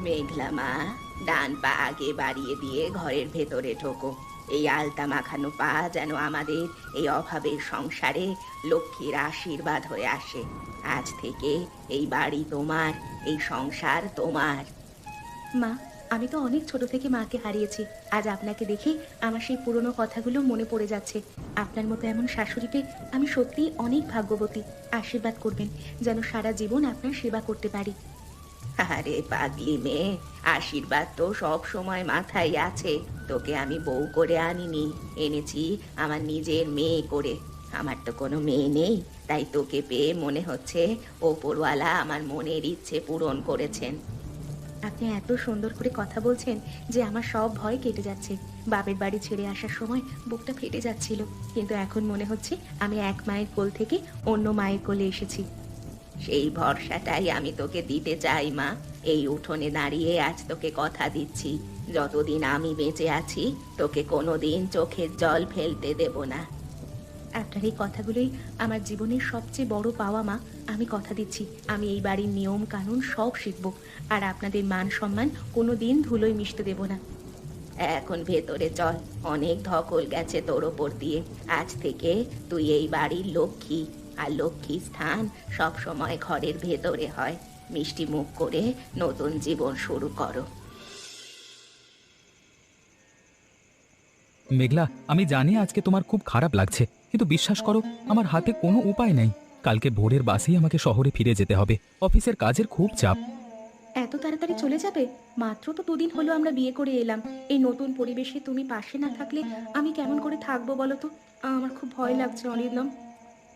মেঘলা মা, ডান পা আগে বাড়িয়ে দিয়ে ঘরের ভেতরে ঢোকো। এই আলতা মাখানো পা যেন আমাদের এই অভাবের সংসারে লক্ষ্মীর আশীর্বাদ হয়ে আসে। আজ থেকে এই বাড়ি তোমার, এই সংসার তোমার। মা, আমি তো অনেক ছোট থেকে মাকে হারিয়েছি। আজ আপনাকে দেখে আমার সেই পুরনো কথাগুলো মনে পড়ে যাচ্ছে। আপনার মতো এমন শাশুড়ি পেয়ে আমি সত্যিই অনেক ভাগ্যবতী। আশীর্বাদ করবেন যেন সারা জীবন আপনার সেবা করতে পারি। আরে পাগলি মেয়ে, আশীর্বাদ তো সব সময় মাথায় আছে। তোকে আমি বউ করে আনিনি, এনেছি আমার নিজের মেয়ে করে। আমার তো কোনো মেয়ে নেই, তাই তোকে পেয়ে মনে হচ্ছে ওপরওয়ালা আমার মনের ইচ্ছে পূরণ করেছেন। আপনি এত সুন্দর করে কথা বলছেন যে আমার সব ভয় কেটে যাচ্ছে। বাপের বাড়ি ছেড়ে আসার সময় বুকটা ফেটে যাচ্ছিল, কিন্তু এখন মনে হচ্ছে আমি এক মায়ের কোল থেকে অন্য মায়ের কোলে এসেছি। সেই ভরসাটাই আমি তোকে দিতে চাই মা। এই উঠোনে দাঁড়িয়ে আজ তোকে কথা দিচ্ছি, যতদিন আমি বেঁচে আছি তোকে কোনোদিন চোখের জল ফেলতে দেব না। আপনার এই কথাগুলোই আমার জীবনের সবচেয়ে বড় পাওয়া মা। আমি কথা দিচ্ছি আমি এই বাড়ির নিয়ম কানুন সব শিখব, আর আপনাদের মান সম্মান কোনো দিন ধুলোয় মিশতে দেব না। এখন ভেতরে চল, অনেক ধকল গেছে তোর ওপর দিয়ে। আজ থেকে তুই এই বাড়ির লক্ষ্মী, আর লক্ষ্মী স্থান সব সময় ঘরের ভেতরে হয়। মিষ্টি মুখ করে নতুন জীবন শুরু করো। মেঘলা, আমি জানি আজকে তোমার খুব খারাপ লাগছে, কিন্তু বিশ্বাস করো, আমার হাতে কোনো উপায় নেই। কালকে ভোরের বাসেই আমাকে শহরে ফিরে যেতে হবে। অফিসের কাজের খুব চাপ। এত তাড়াতাড়ি চলে যাবে? মাত্র তো দুদিন হলো আমরা বিয়ে করে এলাম। এই নতুন পরিবেশে তুমি পাশে না থাকলে আমি কেমন করে থাকবো বলো তো? আমার খুব ভয় লাগছে অরিন্দম।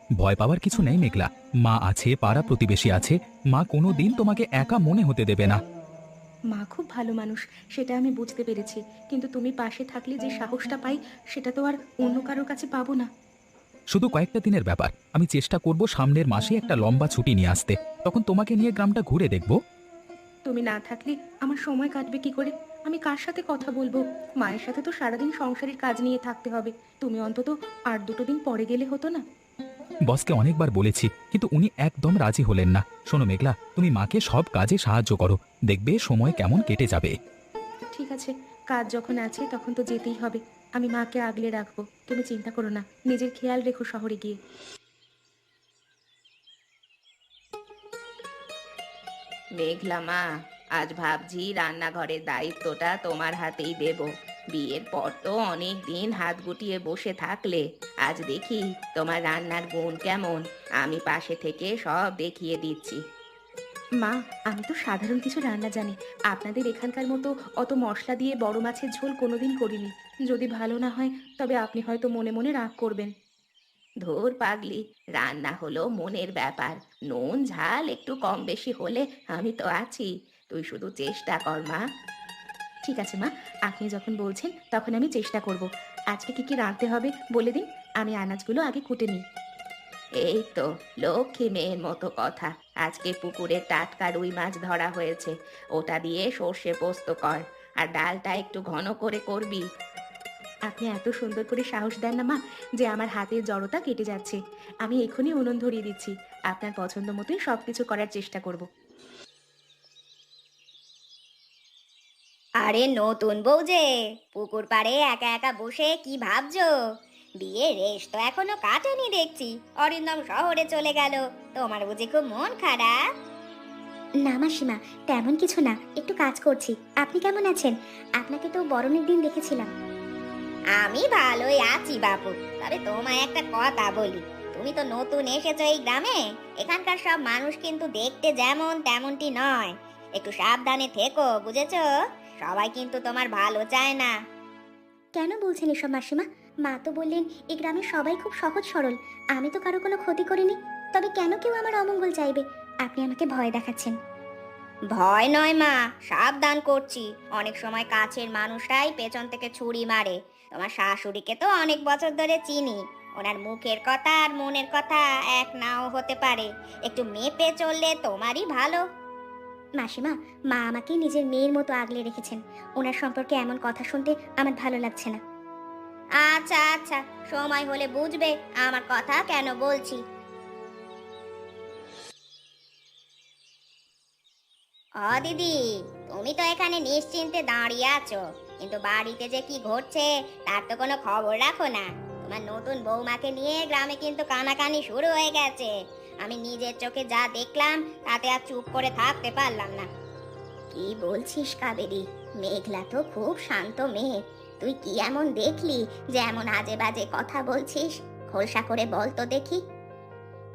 ভয় পাওয়ার কিছু নেই মেঘলা। মা আছে, পাড়া প্রতিবেশী আছে। মা কোনো দিন তোমাকে একা মনে হতে দেবে না। মা খুব ভালো মানুষ, সেটা আমি বুঝতে পেরেছি। কিন্তু তুমি পাশে থাকলে যে সাহসটা পাই, সেটা তো আর অন্য কারোর কাছে পাবো না। শুধু কয়েকটা দিনের ব্যাপার। আমি চেষ্টা করব সামনের মাসে একটা লম্বা ছুটি নিয়ে আসতে। তখন তোমাকে নিয়ে গ্রামটা ঘুরে দেখব। তুমি না থাকলে আমার সময় কাটবে কি করে? আমি কার সাথে কথা বলবো? মায়ের সাথে তো সারাদিন সংসারের কাজ নিয়ে থাকতে হবে। তুমি অন্তত আর দুটো দিন পরে গেলে হতো না? বসকে অনেকবার বলেছি, কিন্তু উনি একদম রাজি হলেন না। শোনো মেঘলা, তুমি মাকে সব কাজে সাহায্য করো, দেখবে সময় কেমন কেটে যাবে। ঠিক আছে, কাজ যখন আছে তখন তো যেতেই হবে। আমি মাকে আগলে রাখবো, তুমি চিন্তা করো না। নিজের খেয়াল রেখো শহরে গিয়ে। মেঘলা মা, আজ ভাবছি রান্নাঘরের দায়িত্বটা তোমার হাতেই দেব। বিয়ের পর তো অনেক দিন হাত গুটিয়ে বসে থাকলে, আজ দেখি তোমার রান্নার গুণ কেমন। আমি পাশে থেকে সব দেখিয়ে দিচ্ছি। মা, আমি তো সাধারণ কিছু রান্না জানি। আপনাদের এখানকার মতো অত মশলা দিয়ে বড় মাছের ঝোল কোনোদিন করিনি। যদি ভালো না হয় তবে আপনি হয়তো মনে মনে রাগ করবেন। ধুর পাগলি, রান্না হলো মনের ব্যাপার। নুন ঝাল একটু কম বেশি হলে আমি তো আছি। তুই শুধু চেষ্টা কর মা। ঠিক আছে মা, আপনি যখন বলছেন তখন আমি চেষ্টা করব। আজকে কি কি রাঁধতে হবে বলে দিন, আমি আনাজগুলো আগে কুটে নিই। এই তো, লক্ষ্মী মেয়ের মতো কথা। আজকে পুকুরে টাটকা রুই মাছ ধরা হয়েছে, ওটা দিয়ে সর্ষে পোস্ত কর। আর ডালটা একটু ঘন করে করবি। আপনি এত সুন্দর করে সাহস দেন না মা, যে আমার হাতের জড়তা কেটে যাচ্ছে। আমি এখনই উনুন ধরিয়ে দিচ্ছি। আপনার পছন্দ মতোই সবকিছু করার চেষ্টা করব। আরে নতুন বউ যে পুকুর পাড়ে একা একা বসে কি ভাবছো? বিয়ের রেশ তো এখনো কাটেনি দেখছি। অরিন্দম শহরে চলে গেল, তোমার বুঝি খুব মন খারাপ? না মাসিমা, তেমন কিছু না, একটু কাজ করছি। আপনি কেমন আছেন? আপনাকে তো বরণের দিন দেখেছিলাম। আমি ভালোই আছি বাপু। তবে তোমায় একটা কথা বলি, তুমি তো নতুন এসেছো এই গ্রামে। এখানকার সব মানুষ কিন্তু দেখতে যেমন তেমনটি নয়। একটু সাবধানে থেকো, বুঝেছো? সবাই কিন্তু তোমার ভালো চায় না। কেন বলছেন এসব মাসিমা? মা তো বললেন এই গ্রামের সবাই খুব সহজ সরল। আমি তো কারো কোনো ক্ষতি করিনি। তবে কেন কেউ আমার অমঙ্গল চাইবে? আপনি আমাকে ভয় দেখাচ্ছেন। ভয় নয় মা, সাবধান করছি। অনেক সময় কাছের মানুষরাই পেছন থেকে ছুরি মারে। তোমার শাশুড়িকে তো অনেক বছর ধরে চিনি। ওনার মুখের কথা আর মনের কথা এক নাও হতে পারে। একটু মেপে চললে তোমারই ভালো। মাসিমা, মা আমাকে নিজের মেয়ের মতো আগলে রেখেছেন। ওনার সম্পর্কে এমন কথা শুনতে আমার ভালো লাগছে না। আচ্ছা আচ্ছা, সময় হলে বুঝবে আমার কথা কেন বলছি। দিদি, তুমি তো এখানে নিশ্চিন্তে দাঁড়িয়ে আছো, কিন্তু বাড়িতে যে কি ঘটছে তার তো কোনো খবর রাখো না। তোমার নতুন বৌমাকে নিয়ে গ্রামে কিন্তু কানাকানি শুরু হয়ে গেছে। আমি নিজের চোখে যা দেখলাম তাতে আর চুপ করে থাকতে পারলাম না। কি বলছিস কাবেরী? মেঘলা তো খুব শান্ত মেয়ে, তুই কি এমন দেখলি যে এমন আজে বাজে কথা বলছিস? খোলসা করে বল তো দেখি।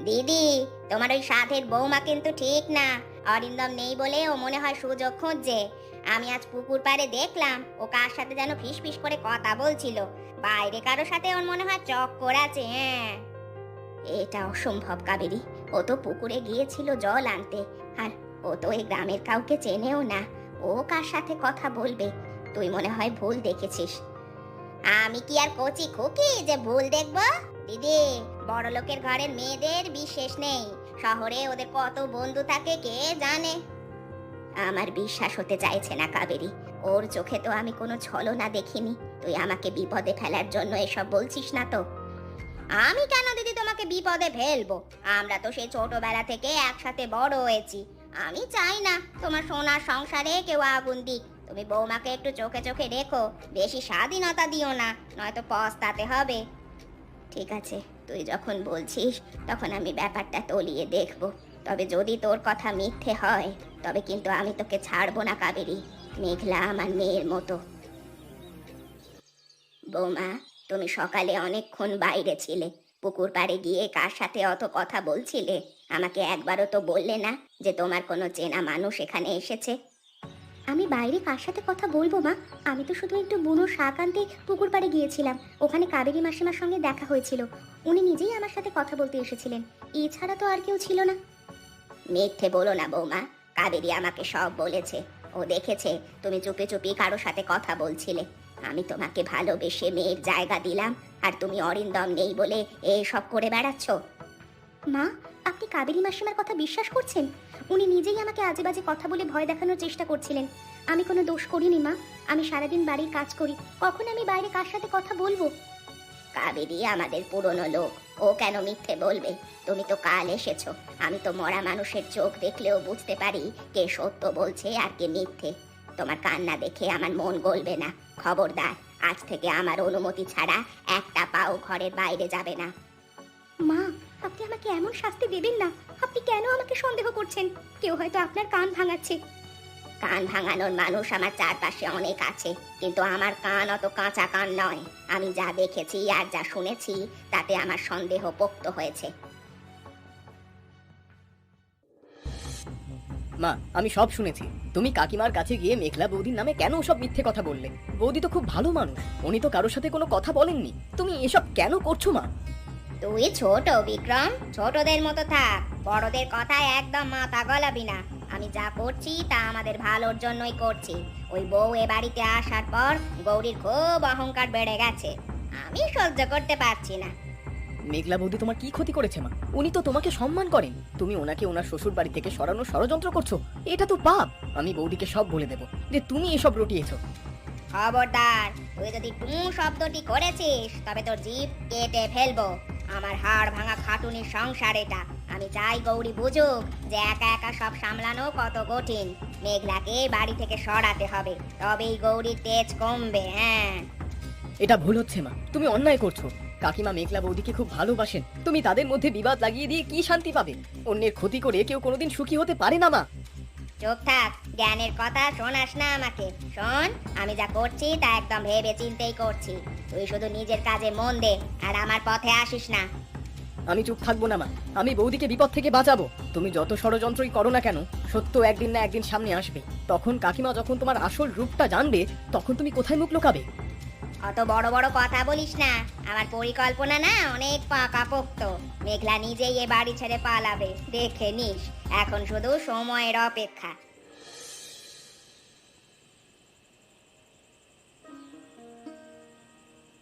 দিদি, তোমার ওই সাধের বৌমা কিন্তু ঠিক না। অরিন্দম নেই বলে ও মনে হয় সুযোগ খুঁজছে। আমি আজ পুকুর পাড়ে দেখলাম ও কার সাথে যেন ফিসফিস করে কথা বলছিল। বাইরে কারোর সাথে ওর মনে হয় চক্কর আছে। হ্যাঁ, এটা অসম্ভব কাবেরী। ও তো পুকুরে গিয়েছিল জল আনতে, আর ও তো এই গ্রামের কাউকে চেনেও না। ও কার সাথে কথা বলবে? তুই মনে হয় ভুল দেখেছিস। আমি কি আর কচি খুকি যে ভুল দেখবো? দিদি, বড় লোকের ঘরের মেয়েদের বিশেষ নেই। শহরে ওদের কত বন্ধু থাকে কে জানে। আমার বিশ্বাস হতে চাইছে না কাবেরী। ওর চোখে তো আমি কোনো ছলনা দেখিনি। তুই আমাকে বিপদে ফেলার জন্য এসব বলছিস না তো? আমি কেন দিদি তোমাকে বিপদে ফেলবো? আমরা তো সেই ছোটবেলা থেকে একসাথে বড় হয়েছি। আমি চাই না তোমার সোনার সংসারে কেউ আগুন দিক। তুমি বৌমাকে একটু চোখে চোখে রেখো, বেশি স্বাধীনতা দিও না, নয়তো পস্তাতে হবে। ঠিক আছে, তুই যখন বলছিস তখন আমি ব্যাপারটা তলিয়ে দেখব। তবে যদি তোর কথা মিথ্যে হয় তবে কিন্তু আমি তোকে ছাড়বো না কাবেরী। মেঘলা আমার মেয়ের মতো। বৌমা, তুমি সকালে অনেকক্ষণ বাইরে ছিলে। পুকুর পাড়ে গিয়ে কার সাথে অত কথা বলছিলে? আমাকে একবারও তো বললে না যে তোমার কোনো চেনা মানুষ এখানে এসেছে। আমি বাইরে কার সাথে কথা বলবো মা? আমি তো শুধু একটু বুনো শাক আনতে পুকুর পাড়ে গিয়েছিলাম। ওখানে কাবেরী মাসিমার সঙ্গে দেখা হয়েছিল। উনি নিজেই আমার সাথে কথা বলতে এসেছিলেন। এছাড়া তো আর কেউ ছিল না। মিথ্যে বলো না বৌমা, কাবেরী আমাকে সব বলেছে। ও দেখেছে তুমি চুপি চুপি কারো সাথে কথা বলছিলে। আমি তোমাকে ভালোবেসে মেয়ের জায়গা দিলাম, আর তুমি অরিন্দম নেই বলে এসব করে বেড়াচ্ছ। মা, আপনি কাবেরী মাসিমার কথা বিশ্বাস করছেন? উনি নিজেই আমাকে আজে বাজে কথা বলে ভয় দেখানোর চেষ্টা করছিলেন। আমি কোনো দোষ করিনি মা। আমি সারাদিন বাড়ির কাজ করি, কখন আমি বাইরে কার সাথে কথা বলবো? কাবেরী আমাদের পুরনো লোক, ও কেন মিথ্যে বলবে? তুমি তো কাল এসেছো। আমি তো মরা মানুষের চোখ দেখলেও বুঝতে পারি কে সত্য বলছে আর কে মিথ্যে। তোমার কান্না দেখে আমার মন গলবে না। খবরদার, আজ থেকে আমার অনুমতি ছাড়া একটা পাও ঘরের বাইরে যাবে না। মা, আপনি আমাকে এমন শাস্তি দেবেন না। আপনি কেন আমাকে সন্দেহ করছেন? কেউ হয়তো আপনার কান ভাঙাচ্ছে। কান ভাঙানোর মানুষ আমার চারপাশে অনেক আছে, কিন্তু আমার কান অত কাঁচা কান নয়। আমি যা দেখেছি আর যা শুনেছি তাতে আমার সন্দেহ পোক্ত হয়েছে। মা, আমি সব শুনেছি। তুমি কাকিমার কাছে গিয়ে মেঘলা বৌদির নামে কেন সব মিথ্যে কথা বললে? বৌদি তো খুব ভালো মানুষ, উনি তো কারোর সাথে কোনো কথা বলেননি। তুমি এসব কেন করছো মা? তুই ছোট বিক্রম, ছোটদের মতো থাক, বড়দের কথায় একদম মাথা গলাবি না। আমি যা করছি তা আমাদের ভালোর জন্যই করছি। ওই বউ এ বাড়িতে আসার পর গৌরীর খুব অহংকার বেড়ে গেছে, আমি সহ্য করতে পারছি না। মেঘলা বৌদি তোমার কি ক্ষতি করেছে মা? উনি তো তোমাকে সম্মান করেন। তুমি ওনাকে ওনার শ্বশুর বাড়ি থেকে সরানোর ষড়যন্ত্র করছো। এটা তো পাপ। আমি বৌদিকে সব বলে দেবো যে তুমি এসব রটিয়েছো। খবরদার, তুই যদি টু শব্দটি করেছিস তবে তোর জিভ কেটে ফেলবো। আমার হাড় ভাঙা খাটুনির সংসার এটা। আমি চাই গৌরী বুঝুক যে একা একা সব সামলানো কত কঠিন। মেঘলাকে বাড়ি থেকে সরাতে হবে, তবেই গৌরীর তেজ কমবে। হ্যাঁ, এটা ভুল হচ্ছে মা, তুমি অন্যায় করছো। কাকিমা মেঘলা বৌদিকে খুব ভালোবাসেন। তুমি তাদের মধ্যে বিবাদ লাগিয়ে দিয়ে কি শান্তি পাবে? অন্যের ক্ষতি করে কেউ কোনোদিন সুখী হতে পারে না মা। চুপ থাক, জ্ঞানের কথা শোনাস না আমাকে। শোন, আমি যা করছি তা একদম ভেবে চিন্তেই করছি। তুই শুধু নিজের কাজে মন দে আর আমার পথে আসিস না। আমি চুপ থাকবো না মা, আমি বৌদিকে বিপদ থেকে বাঁচাবো। তুমি যত ষড়যন্ত্রই করো না কেন, সত্য একদিন না একদিন সামনে আসবে। তখন কাকিমা যখন তোমার আসল রূপটা জানবে, তখন তুমি কোথায় মুখ লুকাবে? অত বড় বড় কথা বলিস না। আমার পরিকল্পনা না অনেক পাকাপোক্ত। মেঘলা নিজেই এ বাড়ি ছেড়ে পালাবে, দেখে নিস। এখন শুধু সময়ের অপেক্ষা।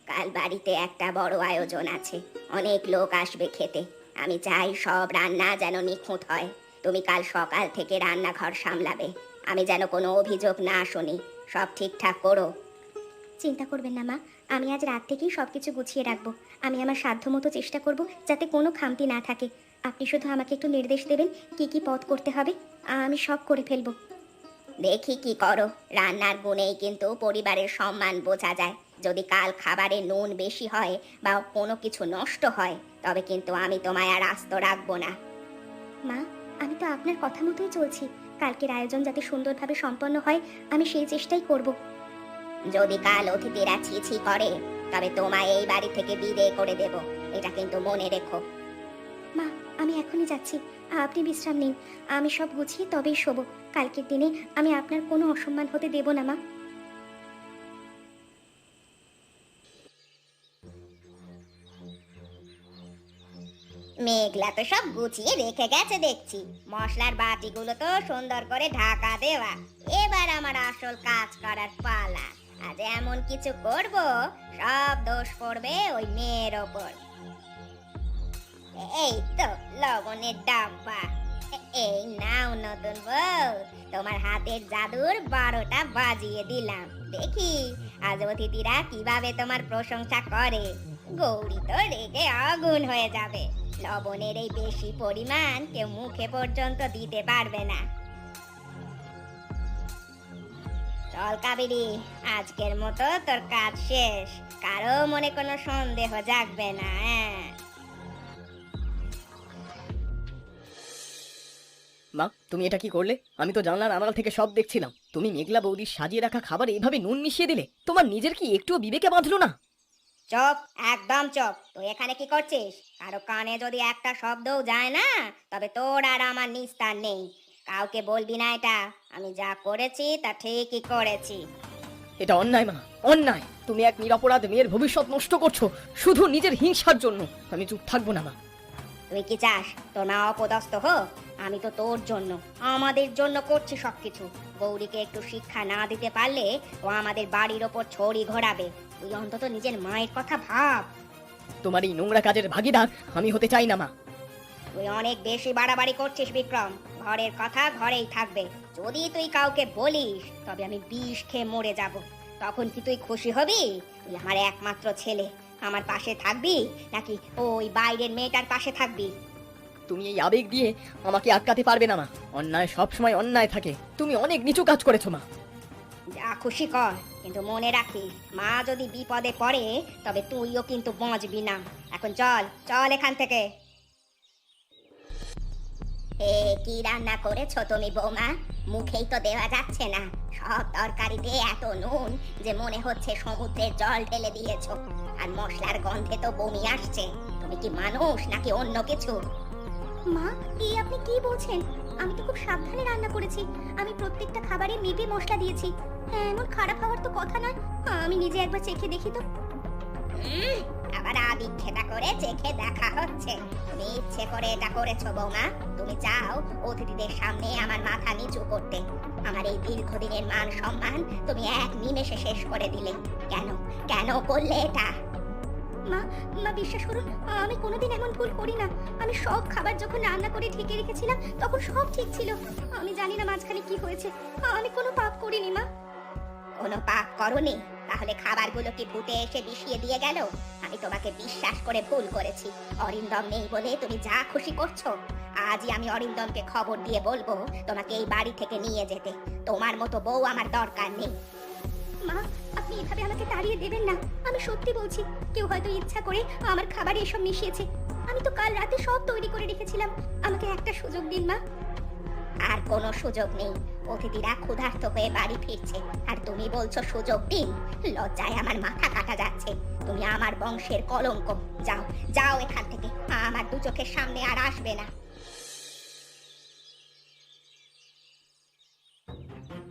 কাল বাড়িতে একটা বড় আয়োজন আছে, অনেক লোক আসবে খেতে। আমি চাই সব রান্না যেন নিখুঁত হয়। তুমি কাল সকাল থেকে রান্নাঘর সামলাবে। আমি যেন কোনো অভিযোগ না শুনি। সব ঠিকঠাক করো। চিন্তা করবেন না মা, আমি আজ রাত থেকেই সবকিছু গুছিয়ে রাখবো। আমি আমার সাধ্যমতো চেষ্টা করব যাতে কোনো খামতি না থাকে। আপনি শুধু আমাকে একটু নির্দেশ দেবেন কি কি পথ করতে হবে, আমি সব করে ফেলবো। দেখি কি করো। রান্নার গুণেই কিন্তু পরিবারের সম্মান বোঝা যায়। যদি কাল খাবারে নুন বেশি হয় বা কোনো কিছু নষ্ট হয়, তবে কিন্তু আমি তোমায় আর আস্ত রাখবো না। মা, আমি তো আপনার কথা মতোই চলছি। কালকের আয়োজন যাতে সুন্দরভাবে সম্পন্ন হয়, আমি সেই চেষ্টাই করব। যদি কাল অতিথিরা ছিছি করে, তবে তোমায় এই বাড়ি থেকে বিদেয় করে দেব, এটা কিন্তু মনে রেখো। মা, আমি এখনই যাচ্ছি। আপনি বিশ্রাম নিন। আমি সব গুছিয়ে তবেই শোবো। কালকের দিনে আমি আপনার কোনো অসম্মান হতে দেব না, মা। মেঘলা তো সব গুছিয়ে রেখে গেছে দেখছি। মশলার বাটিগুলো তো সুন্দর করে ঢাকা দেওয়া। এবার আমার আসল কাজ করার পালা। আজ এমন কিছু করব, সব দোষ পড়বে ওই মেয়ের ওপর। এই তো লবণের ডাব্বা। এই নাও নতুন বউ, তোমার হাতের জাদুর 12টা বাজিয়ে দিলাম। দেখি আজ অতিথিরা কিভাবে তোমার প্রশংসা করে। গৌরী তো রেগে আগুন হয়ে যাবে। লবণের এই বেশি পরিমাণ কেউ মুখে পর্যন্ত দিতে পারবে না। চল কাবেরী, আজকের মতো তোর কাজ শেষ। কারো মনে কোনো সন্দেহ জাগবে না। মা, তুমি এটা কি করলে? আমি তো জানলার আড়াল থেকে সব দেখছিলাম। তুমি মেঘলা বৌদির সাজিয়ে রাখা খাবার এইভাবে নুন মিশিয়ে দিলে। তোমার নিজের কি একটুও বিবেকে বাঁধলো না? চুপ, একদম চুপ। তুই এখানে কি করছিস? কারো কানে যদি একটা শব্দও যায় না, তবে তোর আর আমার নিস্তার নেই। কাউকে বলবি না এটা। আমি যা করেছি তা ঠিকই করেছি। এটা অন্যায় মা, অন্যায়। তুমি এক নিরপরাধ মেয়ের ভবিষ্যৎ নষ্ট করছো শুধু নিজের হিংসার জন্য। আমি চুপ থাকবো না মা। তুই কি চাস তোর মা অপদস্থ হোক? আমি তো তোর জন্য, আমাদের জন্য করছি সবকিছু। গৌরীকে একটু শিক্ষা না দিতে পারলে ও আমাদের বাড়ির ওপর ছড়ি ঘোরাবে। তুই অন্তত নিজের মায়ের কথা ভাব। তোমার এই নোংরা কাজের ভাগিদার আমি হতে চাই না মা। তুই অনেক বেশি বাড়াবাড়ি করছিস বিক্রম। ঘরের কথা ঘরেই থাকবে। যদি তুই কাউকে বলিস, তবে আমি বিষ খেয়ে মরে যাব। তখন কি তুই খুশি হবি? তুই আমার একমাত্র ছেলে, আমার পাশে থাকবি নাকি ওই বাইরের মেয়েটার পাশে থাকবি? তুমি এই আবেগ দিয়ে আমাকে আটকাতে পারবে না মা। অন্যায় সবসময় অন্যায় থাকে। তুমি অনেক নিচু কাজ করেছো মা। যা খুশি কর, কিন্তু মনে রাখিস, মা যদি বিপদে পড়ে তবে তুইও কিন্তু বাঁচবি না। এখন চল চল এখান থেকে। এ কি রান্না করেছো তুমি বৌমা? মুখেই তো দেওয়া যাচ্ছে না। সব তরকারিতে এত নুন যে মনে হচ্ছে সমুদ্রের জল ঢেলে দিয়েছো। আর মশলার গন্ধে তো বমি আসছে। তুমি কি মানুষ নাকি অন্য কিছু? মা, এই আপনি কি বলছেন? আমি তো খুব সাবধানে রান্না করেছি। আমি প্রত্যেকটা খাবারে মেপে মশলা দিয়েছি। হ্যাঁ, এমন খারাপ হওয়ার তো কথা নয়। আমি নিজে একবার চেখে দেখি তো। আবার আদিক্ষেতা করে চেখে দেখা হচ্ছে। তুমি ইচ্ছে করে এটা করেছো বৌমা। তুমি চাও অতিথিদের সামনে আমার মাথা নিচু করতে। আমার এই দীর্ঘদিনের মান সম্মান তুমি এক নিমেষে শেষ করে দিলে। কেন কেন করলে এটা? মা, মা বিশ্বাস করুন, আমি কোনোদিন এমন ভুল করি না। আমি সব খাবার যখন রান্না করে ঢেকে রেখেছিলাম তখন সব ঠিক ছিল। আমি জানি না মাঝখানে কি হয়েছে। আমি কোনো পাপ করিনি মা। কোনো পাপ করনি? তাহলে খাবারগুলো কি ভূতে এসে বিষিয়ে দিয়ে গেল? আমি তোমাকে বিশ্বাস করে ভুল করেছি। অরিন্দম নেই বলে তুমি যা খুশি করছো। আজই আমি অরিন্দমকে খবর দিয়ে বলবো তোমাকে এই বাড়ি থেকে নিয়ে যেতে। তোমার মতো বউ আমার দরকার নেই। মা, আপনি এভাবে আমাকে তাড়িয়ে দেবেন না। আমি সত্যি বলছি, কেউ হয়তো ইচ্ছা করে আমার খাবারে এসব মিশিয়েছে। আমি তো কাল রাতে সব তৈরি করে রেখেছিলাম। আমাকে একটা সুযোগ দিন মা। আর কোনো সুযোগ নেই। অতিথিরা ক্ষুধার্ত হয়ে বাড়ি ফিরছে, আর তুমি বলছো সুযোগ দিন? লজ্জায় আমার মাথা কাটা যাচ্ছে। তুমি আমার বংশের কলঙ্ক। যাও যাও এখান থেকে। আমার দু চোখের সামনে আর আসবে না।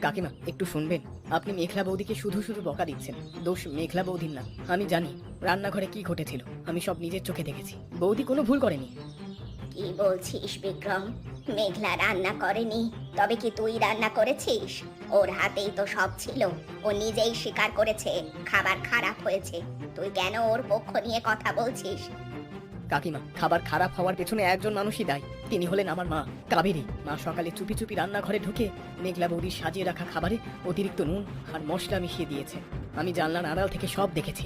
কাকিমা, একটু শুনবেন? আপনি মেঘলা বৌদিকে শুধু শুধু বকা দিচ্ছেন। দোষ মেঘলা বৌদির না। আমি জানি রান্নাঘরে কি ঘটেছিল। আমি সব নিজের চোখে দেখেছি। বৌদি কোনো ভুল করেনি। কি বলছিস বিক্রম? মেঘলা রান্না করেনি? তবে কি তুই রান্না করেছিস? ওর হাতেই তো সব ছিল। ও নিজেই স্বীকার করেছে খাবার খারাপ হয়েছে। তুই কেন ওর পক্ষ নিয়ে কথা বলছিস? কাকিমা, খাবার খারাপ হওয়ার পেছনে একজন মানুষই দায়ী। তিনি হলেন আমার মা, কাবেরী। মা সকালে চুপি চুপি রান্নাঘরে ঢুকে মেঘলা বৌদির সাজিয়ে রাখা খাবারে অতিরিক্ত নুন আর মশলা মিশিয়ে দিয়েছে। আমি জানলার আড়াল থেকে সব দেখেছি।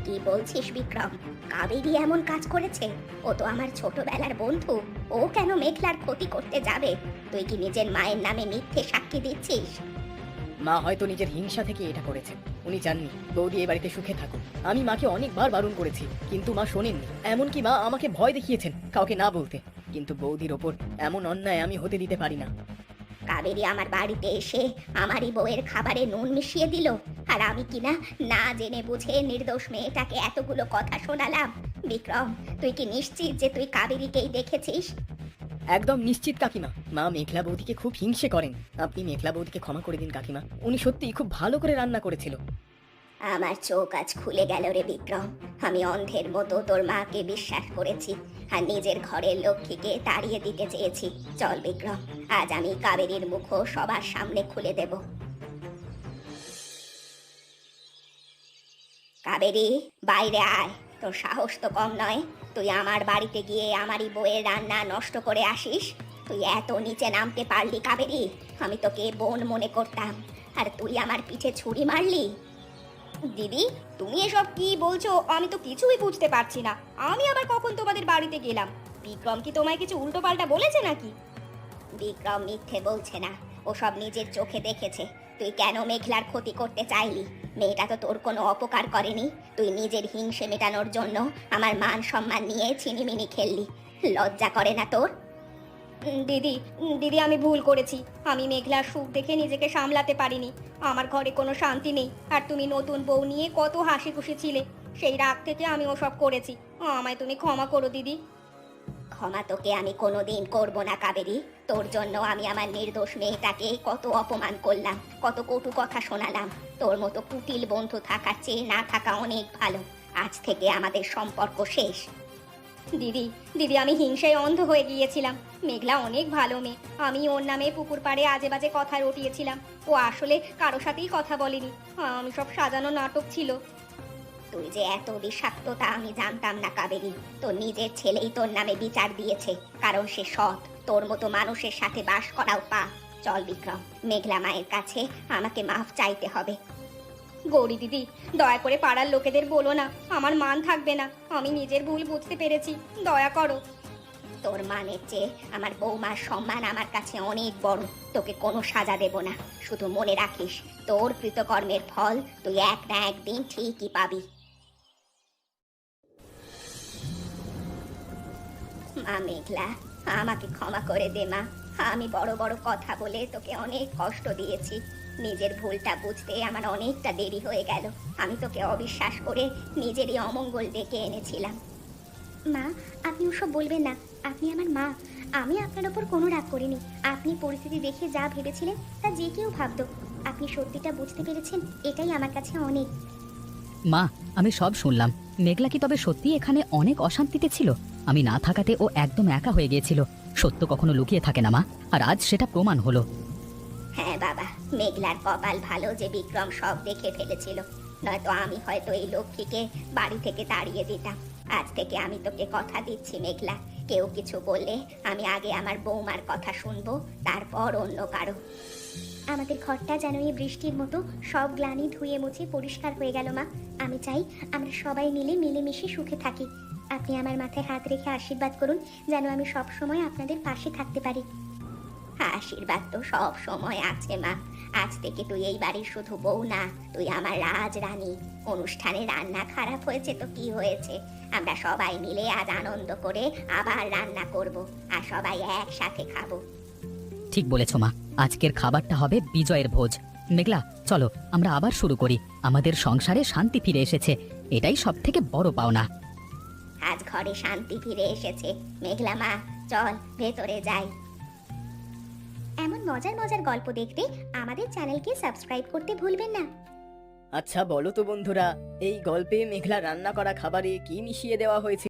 কি কি বলছিস বিক্রম? কাবেরী এমন কাজ করেছে? ও তো আমার ছোটবেলার বন্ধু। ও কেন মেঘলার ক্ষতি করতে যাবে? তুই কি নিজের মায়ের নামে মিথ্যে সাক্ষী দিচ্ছিস? মা হয়তো নিজের হিংসা থেকে এটা করেছে। উনি জাননি বৌদি এই বাড়িতে সুখে থাকুক। আমি মাকে অনেকবার বারণ করেছি, কিন্তু মা শোনেননি। এমনকি মা আমাকে ভয় দেখিয়েছেন কাউকে না বলতে। কিন্তু বৌদির ওপর এমন অন্যায় আমি হতে দিতে পারি না। কাবেরী আমার বাড়িতে এসে আমারই বউয়ের খাবারে নুন মিশিয়ে দিল, আর আমি কিনা না জেনে বুঝে নির্দোষ মেয়েটাকে এতগুলো কথা শোনালাম। বিক্রম, তুই কি নিশ্চিত যে তুই কাবেরীকেই দেখেছিস? একদম নিশ্চিত কাকিমা। মা মেঘলা বৌদিকে খুব হিংসে করেন। আপনি মেঘলা বৌদিকে ক্ষমা করে দিন কাকিমা। উনি সত্যিই খুব ভালো করে রান্না করেছিল। আমার চোখ আজ খুলে গেল রে বিক্রম। আমি অন্ধের মতো তোর মাকে বিশ্বাস করেছি আর নিজের ঘরের লক্ষ্মীকে তাড়িয়ে দিতে চেয়েছি। চল বিক্রম, আজ আমি কাবেরীর মুখও সবার সামনে খুলে দেব। কাবেরী, বাইরে আয়। তোর সাহস তো কম নয়। তুই আমার বাড়িতে গিয়ে আমারই বউয়ের রান্না নষ্ট করে আসিস। তুই এত নিচে নামতে পারলি কাবেরী? আমি তোকে বোন মনে করতাম, আর তুই আমার পিঠে ছুরি মারলি। দিদি, তুমি এসব কি বলছো? আমি তো কিছুই বুঝতে পারছি না। আমি আবার কখন তোমাদের বাড়িতে গেলাম? বিক্রম কি তোমায় কিছু উল্টোপাল্টা বলেছে নাকি? বিক্রম মিথ্যে বলছে না, ও সব নিজের চোখে দেখেছে। তুই কেন মেঘলার ক্ষতি করতে চাইলি? মেয়েটা তো তোর কোনো অপকার করেনি। তুই নিজের হিংসে মেটানোর জন্য আমার মান সম্মান নিয়ে ছিনিমিনি খেললি। লজ্জা করে না তোর? দিদি, দিদি আমি ভুল করেছি। আমি মেঘলার সুখ দেখে নিজেকে সামলাতে পারিনি। আমার ঘরে কোনো শান্তি নেই, আর তুমি নতুন বউ নিয়ে কত হাসি খুশি ছিলে। সেই রাগ থেকে আমি ওসব করেছি। আমায় তুমি ক্ষমা করো দিদি। ক্ষমা তোকে আমি কোনোদিন করব না কাবেরী। তোর জন্য আমি আমার নির্দোষ মেয়েটাকে কত অপমান করলাম, কত কটু কথা শোনালাম। তোর মতো কুটিল বন্ধু থাকার চেয়ে না থাকা অনেক ভালো। আজ থেকে আমাদের সম্পর্ক শেষ। দিদি, দিদি আমি হিংসায় অন্ধ হয়ে গিয়েছিলাম। মেঘলা অনেক ভালো মেয়ে। আমি ওর নামে পুকুর পাড়ে আজে বাজে কথা রটিয়েছিলাম। ও আসলে কারো সাথেই কথা বলেনি। আমি সব সাজানো নাটক ছিল। তুই যে এত বিষাক্ত তা আমি জানতাম না কাবেরী। তোর নিজের ছেলেই তোর নামে বিচার দিয়েছে, কারণ সে সৎ। তোর মতো মানুষের সাথে বাস করাও পাপ। চল বিক্রম, মেঘলা মায়ের কাছে আমাকে মাফ চাইতে হবে। গৌরী দিদি, দয়া করে পাড়ার লোকেদের বলো না, আমার মান থাকবে না। আমি নিজের ভুল বুঝতে পেরেছি, দয়া করো। তোর মানের চেয়ে আমার বৌমার সম্মান আমার কাছে অনেক বড়। তোকে কোনো সাজা দেব না। শুধু মনে রাখিস, তোর কৃতকর্মের ফল তুই এক না একদিন ঠিকই পাবি। মা মেঘলা, আমাকে ক্ষমা করে দে মা। আমি বড় বড় কথা বলে তোকে অনেক কষ্ট দিয়েছি। নিজের ভুলটা বুঝতে আমার অনেকটা দেরি হয়ে গেল। আমি তোকে অবিশ্বাস করে নিজেরই অমঙ্গল ডেকে এনেছিলাম। মা, আপনি ওসব বলবেন না। আপনি আমার মা। আমি আপনার ওপর কোনো রাগ করিনি। আপনি পরিস্থিতি দেখে যা ভেবেছিলেন তা যে কেউ ভাবতো। আপনি সত্যিটা বুঝতে পেরেছেন, এটাই আমার কাছে অনেক। মা, আমি সব শুনলাম। মেঘলা কি তবে সত্যি এখানে অনেক অশান্তিতে ছিল? আমি না থাকাতে ও একদম একা হয়ে গিয়েছিল। সত্য কখনো লুকিয়ে থাকে না মা, আর আজ সেটা প্রমাণ হলো। হ্যাঁ বাবা, মেঘলার কপাল ভালো যে বিক্রম সব দেখে ফেলেছিল। নয়তো আমি হয়তো এই লক্ষ্মীকে বাড়ি থেকে তাড়িয়ে দিতাম। আজ থেকে আমি তোকে কথা দিচ্ছি মেঘলা, কেউ কিছু বললে আমি আগে আমার বৌমার কথা শুনবো, তারপর অন্য কারো। আমাদের ঘরটা যেন এই বৃষ্টির মতো সব গ্লানি ধুয়ে মুছে পরিষ্কার হয়ে গেল মা। আমি চাই আমরা সবাই মিলে মিলেমিশে সুখে থাকি। আপনি আমার মাথায় হাত রেখে আশীর্বাদ করুন, যেন আমি সব সময় আপনাদের পাশে থাকতে পারি। আশীর্বাদ তো সব সময় আছে মা। আজ থেকে তুই এই বাড়ির শুধু বউ না, তুই আমার রাজরানী। অনুষ্ঠানে রান্না খারাপ হয়েছে তো কি হয়েছে, আমরা সবাই মিলে আজ আনন্দ করে আবার রান্না করব, আর সবাই একসাথে খাবো। ঠিক বলেছ মা, আজকের খাবারটা হবে বিজয়ের ভোজ। মেঘলা, চলো আমরা আবার শুরু করি। আমাদের সংসারে শান্তি ফিরে এসেছে, এটাই সব থেকে বড় পাওনা। আজ ঘরে শান্তি ফিরে এসেছে। মেঘলা মা, চল ভেতরে যাই। এমন মজার মজার গল্প দেখতে আমাদের চ্যানেলকে সাবস্ক্রাইব করতে ভুলবেন না। আচ্ছা বলো তো বন্ধুরা, এই গল্পে মেঘলা রান্না করা খাবারে কি মিশিয়ে দেওয়া হয়েছে?